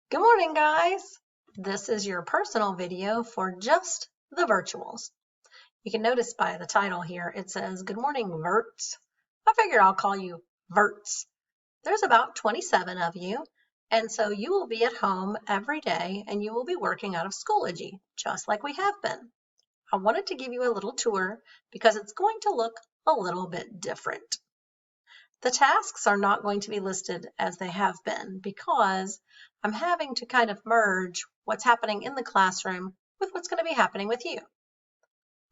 Good morning, guys. This is your personal video for just the virtuals. You can notice by the title here, it says, Good morning, Virts. I figure I'll call you Virts. There's about 27 of you, and so you will be at home every day and you will be working out of Schoology, just like we have been. I wanted to give you a little tour because it's going to look a little bit different. The tasks are not going to be listed as they have been because I'm having to kind of merge what's happening in the classroom with what's going to be happening with you.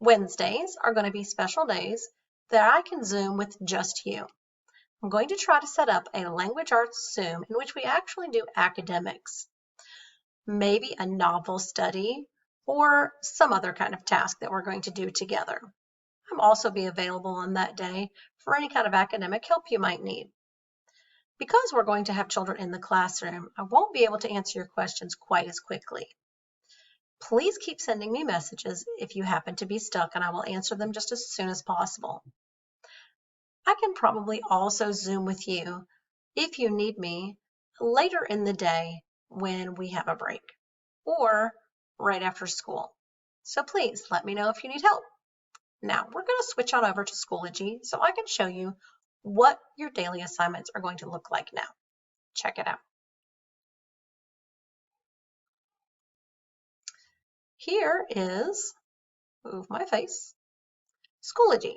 Wednesdays are going to be special days that I can Zoom with just you. I'm going to try to set up a language arts Zoom in which we actually do academics, maybe a novel study or some other kind of task that we're going to do together. I'll also be available on that day for any kind of academic help you might need. Because we're going to have children in the classroom, I won't be able to answer your questions quite as quickly. Please keep sending me messages if you happen to be stuck, and I will answer them just as soon as possible. I can probably also Zoom with you if you need me later in the day when we have a break or right after school. So please let me know if you need help. Now we're going to switch on over to Schoology so I can show you what your daily assignments are going to look like now. Check it out. Here is, move my face, Schoology.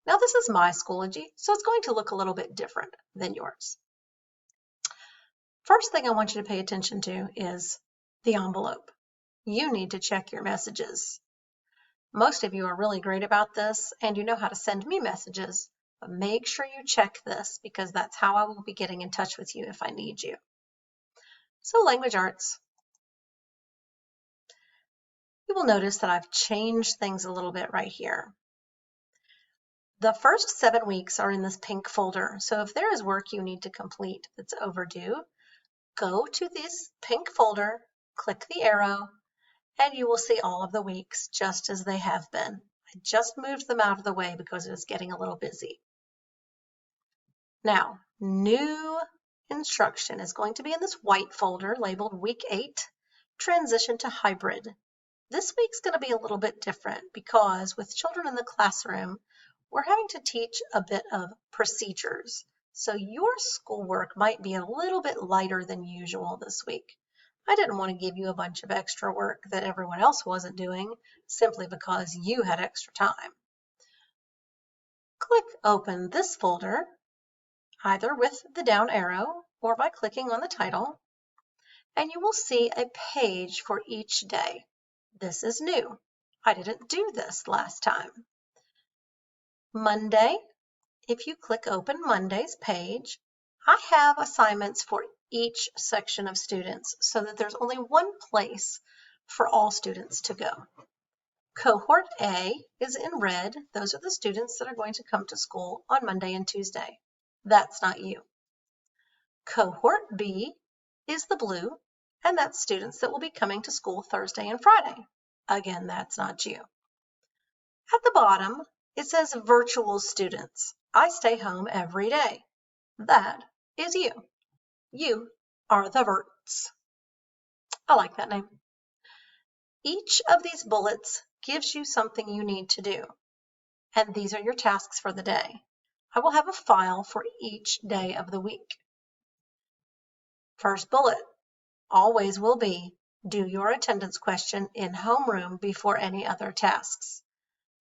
Now this is my Schoology, so it's going to look a little bit different than yours. First thing I want you to pay attention to is the envelope. You need to check your messages. Most of you are really great about this and you know how to send me messages, but make sure you check this because that's how I will be getting in touch with you if I need you. So language arts. You will notice that I've changed things a little bit right here. The first 7 weeks are in this pink folder, so if there is work you need to complete that's overdue, go to this pink folder, click the arrow, and you will see all of the weeks just as they have been. I just moved them out of the way because it was getting a little busy. Now, new instruction is going to be in this white folder labeled Week 8, Transition to Hybrid. This week's going to be a little bit different because with children in the classroom, we're having to teach a bit of procedures. So your schoolwork might be a little bit lighter than usual this week. I didn't want to give you a bunch of extra work that everyone else wasn't doing simply because you had extra time. Click open this folder, either with the down arrow or by clicking on the title, and you will see a page for each day. This is new. I didn't do this last time. Monday, if you click open Monday's page, I have assignments for each section of students so that there's only one place for all students to go. Cohort A is in red. Those are the students that are going to come to school on Monday and Tuesday. That's not you. Cohort B is the blue, and that's students that will be coming to school Thursday and Friday. Again, that's not you. At the bottom, it says virtual students. I stay home every day. That is you. You are the Virts. I like that name. Each of these bullets gives you something you need to do, and these are your tasks for the day. I will have a file for each day of the week. First bullet always will be, do your attendance question in homeroom before any other tasks.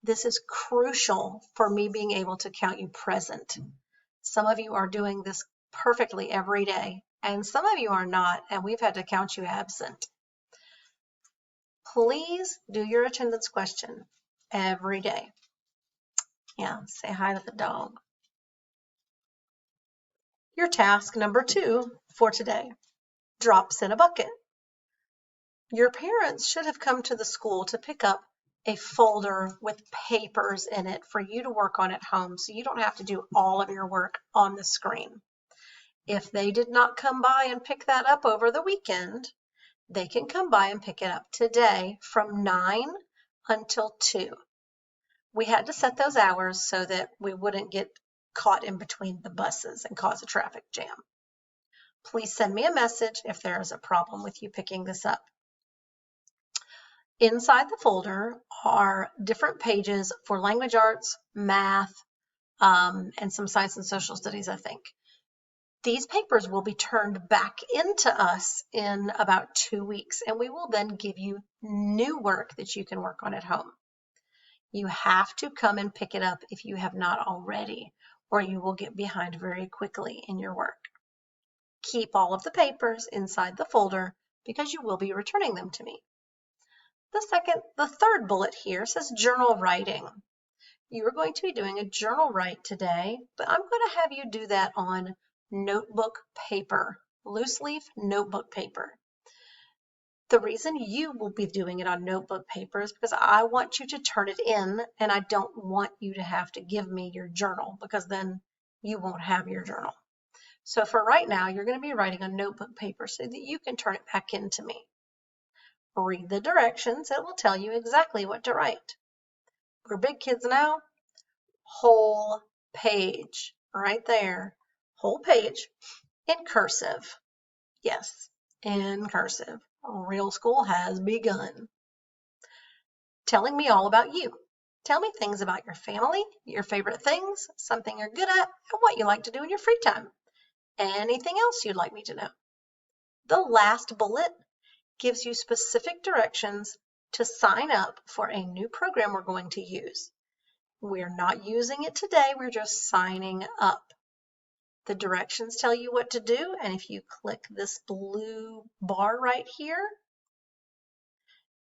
This is crucial for me being able to count you present. Some of you are doing this perfectly every day, and some of you are not, and we've had to count you absent. Please do your attendance question every day. Yeah, say hi to the dog. Your task number 2 for today, drops in a bucket. Your parents should have come to the school to pick up a folder with papers in it for you to work on at home so you don't have to do all of your work on the screen. If they did not come by and pick that up over the weekend, they can come by and pick it up today from 9 until 2. We had to set those hours so that we wouldn't get caught in between the buses and cause a traffic jam. Please send me a message if there is a problem with you picking this up. Inside the folder are different pages for language arts, math, and some science and social studies, I think. These papers will be turned back into us in about 2 weeks, and we will then give you new work that you can work on at home. You have to come and pick it up if you have not already, or you will get behind very quickly in your work. Keep all of the papers inside the folder because you will be returning them to me. The third bullet here says journal writing. You are going to be doing a journal write today, but I'm going to have you do that on notebook paper, loose leaf notebook paper. The reason you will be doing it on notebook paper is because I want you to turn it in, and I don't want you to have to give me your journal because then you won't have your journal. So for right now, you're going to be writing on notebook paper so that you can turn it back into me. Read the directions. It will tell you exactly what to write. We're big kids now. Whole page right there. Whole page in cursive. Yes, in cursive. Real school has begun. Telling me all about you. Tell me things about your family, your favorite things, something you're good at, and what you like to do in your free time. Anything else you'd like me to know. The last bullet gives you specific directions to sign up for a new program we're going to use. We're not using it today, we're just signing up. The directions tell you what to do, and if you click this blue bar right here,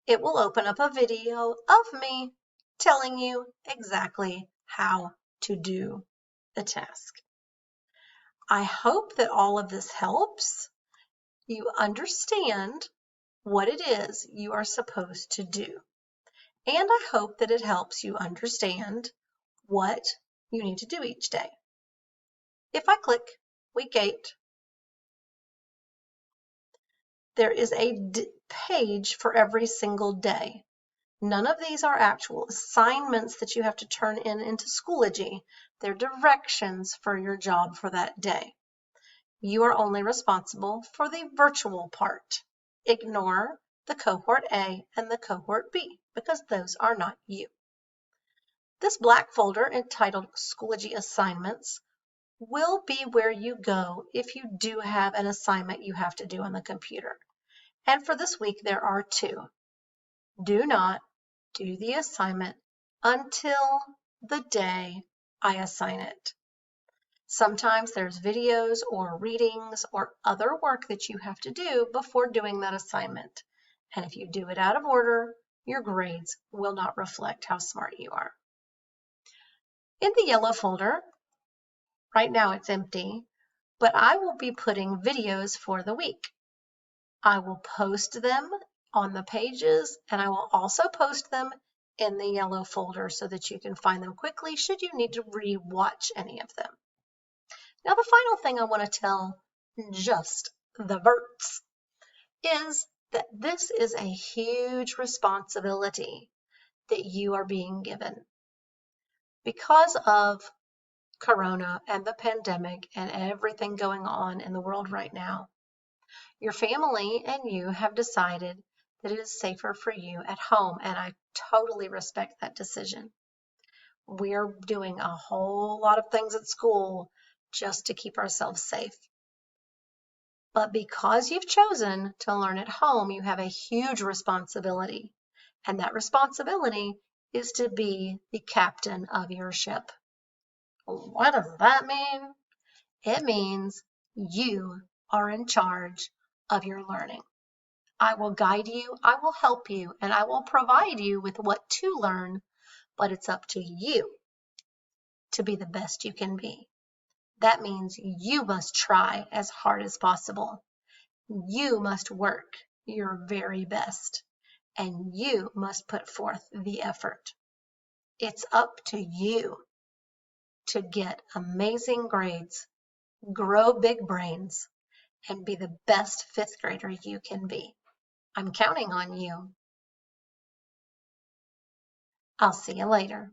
it will open up a video of me telling you exactly how to do the task. I hope that all of this helps you understand what it is you are supposed to do. And I hope that it helps you understand what you need to do each day. If I click week 8, there is a page for every single day. None of these are actual assignments that you have to turn in into Schoology. They're directions for your job for that day. You are only responsible for the virtual part. Ignore the cohort A and the cohort B because those are not you. This black folder entitled Schoology Assignments will be where you go if you do have an assignment you have to do on the computer. And for this week, there are 2. Do not do the assignment until the day I assign it. Sometimes there's videos or readings or other work that you have to do before doing that assignment. And if you do it out of order, your grades will not reflect how smart you are. In the yellow folder, right now it's empty, but I will be putting videos for the week. I will post them on the pages, and I will also post them in the yellow folder so that you can find them quickly should you need to re-watch any of them. Now, the final thing I want to tell just the Virts is that this is a huge responsibility that you are being given. Because of Corona and the pandemic and everything going on in the world right now, your family and you have decided that it is safer for you at home, and I totally respect that decision. We're doing a whole lot of things at school just to keep ourselves safe. But because you've chosen to learn at home, you have a huge responsibility, and that responsibility is to be the captain of your ship. What does that mean? It means you are in charge of your learning. I will guide you, I will help you, and I will provide you with what to learn, but it's up to you to be the best you can be. That means you must try as hard as possible. You must work your very best, and you must put forth the effort. It's up to you to get amazing grades, grow big brains, and be the best 5th grader you can be. I'm counting on you. I'll see you later.